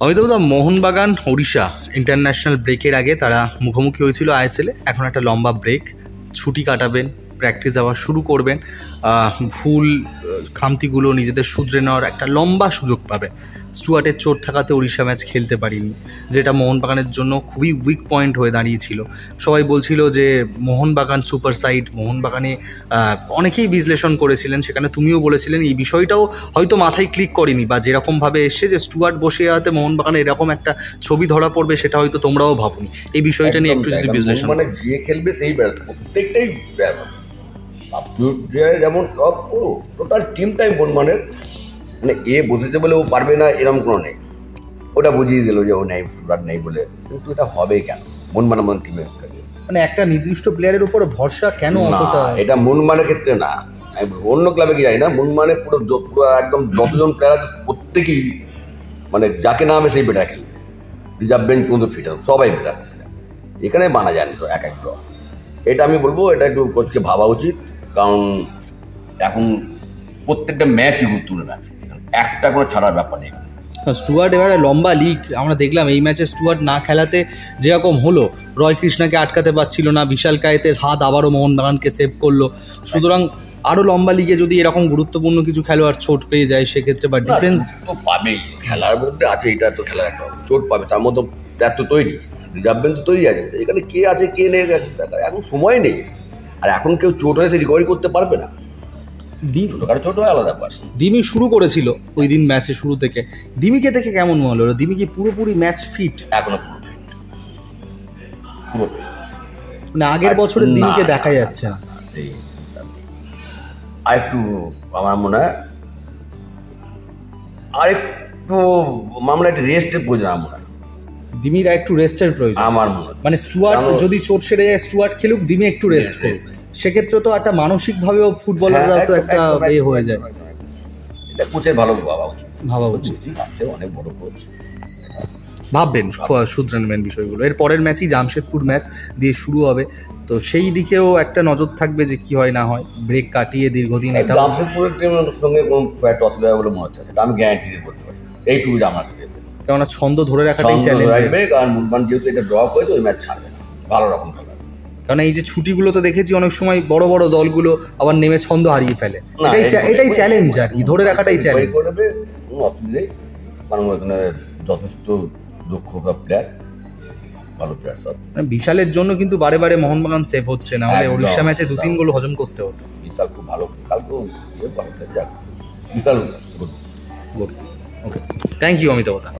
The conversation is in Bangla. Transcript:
অমিতাভদা, মোহনবাগান ওড়িশা ইন্টারন্যাশনাল ব্রেকের আগে তারা মুখোমুখি হয়েছিল আইএসএলে। এখন একটা লম্বা ব্রেক, ছুটি কাটাবেন, প্র্যাকটিস আবার শুরু করবেন, ভুল খামতিগুলো নিজেদের শুধরে নেওয়ার একটা লম্বা সুযোগ পাবে। স্টুয়ার্টের চোট থাকাতে ওড়িশা ম্যাচ খেলতে পারিনি, যেটা মোহনবাগানের জন্য খুবই উইক পয়েন্ট হয়ে দাঁড়িয়েছিল। সবাই বলছিল যে মোহনবাগান সুপার সাইড, মোহনবাগানে অনেকেই বিশ্লেষণ করেছিলেন, সেখানে তুমিও বলেছিলেন এই বিষয়টাও হয়তো মাথায় ক্লিক করেনি, বা যেরকমভাবে এসছে যে স্টুয়ার্ট বসে যাওয়াতে মোহনবাগানে এরকম একটা ছবি ধরা পড়বে সেটা হয়তো তোমরাও ভাবনি। এই বিষয়টা নিয়ে একটু যদি বিশ্লেষণ। মানে যে খেলবে সেই প্রত্যেকটাই যেমন সব টোটাল টিমটাই মানে এ বসেছে বলে ও পারবে না এরকম কোনো নেই। ওটা বুঝিয়ে দিল যে ও নেই, নেই বলে, কিন্তু এটা হবে কেন মন টিমের? মানে একটা নির্দিষ্ট প্লেয়ারের উপর ভরসা কেন অতটা? এটা মনমানের ক্ষেত্রে না, অন্য ক্লাবে কি যাই না, মনমানে পুরো পুরো একদম যতজন প্লেয়ার আছে প্রত্যেকেই মানে যাকে নামে সেই বেটার খেলবে, রিজার্ভ বেঞ্চ পর্যন্ত ফিট হবে, সবাই বেটার। এখানে বানা যায় না এক এক ড্র। এটা আমি বলবো এটা একটু কোচকে ভাবা উচিত, কারণ এখন প্রত্যেকটা ম্যাচই গুরুত্বপূর্ণ ম্যাচ, একটা কোনো ছাড়ার ব্যাপার নেই। স্টুয়ার্ট এবারে লম্বা লিগ আমরা দেখলাম, এই ম্যাচে স্টুয়ার্ট না খেলাতে যেরকম হলো, রয় কৃষ্ণাকে আটকাতে পারছিল না, বিশাল কায়েতের হাত আবারও মোহনবাগানকে সেভ করলো। সুতরাং আরও লম্বা লিগে যদি এরকম গুরুত্বপূর্ণ কিছু খেলোয়াড় চোট পেয়ে যায় সেক্ষেত্রে, বা ডিফেন্স তো পাবেই, খেলার মধ্যে আছে, এটা তো খেলার একটা চোট পাবে, তার মধ্যে প্লেয়ার তো তৈরি, রিজার্ভ বেঞ্চ তো তৈরি আছে, এখানে কে আছে কে নেই এখন সময় নেই। আর এখন কেউ চোট হয়ে সে রিকভারি করতে পারবে না, ছোট হয় আলাদা ব্যাপার। দিমি শুরু করেছিল ওই দিন ম্যাচে শুরু থেকে, দিমিকে দেখে কেমন মনে হলো? দিমি কি পুরোপুরি ম্যাচ ফিট? এখনো মানে আগের বছরের দিমিকে দেখা যাচ্ছে না। সেই আর একটু আমার মনে হয় আরেকটু মামলা একটু রেস্টের প্রয়োজন আমার মনে হয়। দিমির একটু রেস্টের প্রয়োজন আমার মনে হয়। মানে স্টুয়ার্ট যদি চোট সেরে যায়, স্টুয়ার্ট খেলুক, দিমি একটু রেস্ট করুক, সেক্ষেত্রে তো একটা মানসিকভাবেও ফুটবলাররা তো একটা হয়ে যায়। এটা কোচের ভালো ভাবা উচিত, অনেক বড় কোচ ভাববেন, শুধরে নেবেন বিষয়গুলো। এর পরের ম্যাচই জামশেদপুর ম্যাচ দিয়ে শুরু হবে, তো সেই দিকেও একটা নজর থাকবে যে কি হয় না হয়। ব্রেক কাটিয়ে দীর্ঘদিন এটা জামশেদপুরের টিমের সঙ্গে কোনো একটা অসুবিধা বলে মনে হচ্ছে, সেটা আমি গ্যারান্টি দিয়ে বলতে পারি। এইটুকু আমার, কেননা ছন্দ ধরে রাখাটাই চ্যালেঞ্জ রাখবে, কারণ মুম্বান যেহেতু এটা ড্র করেছে ওই ম্যাচ ছাড়বে না, ভালো রকম খেলা। কারণ এই যে ছুটিগুলো তো দেখেছি অনেক সময় বড় বড় দলগুলো আবার নেমে ছন্দ হারিয়ে ফেলে, এটাই চ্যালেঞ্জ আর কি, ধরে রাখাটাই চ্যালেঞ্জ। করবে কোনো অসুবিধা নেই, কারণ ওখানে যথেষ্ট দক্ষ প্লেয়ার, ভালো প্লেয়ার সব। বিশালের জন্য কিন্তু বারে বারে মোহনবাগান সেভ হচ্ছে না, হলে ওড়িশা ম্যাচে 2-3 গোল হজম করতে হতো। বিশাল খুব ভালো, কালকে Vishal good. Okay, thank you Amitabh the.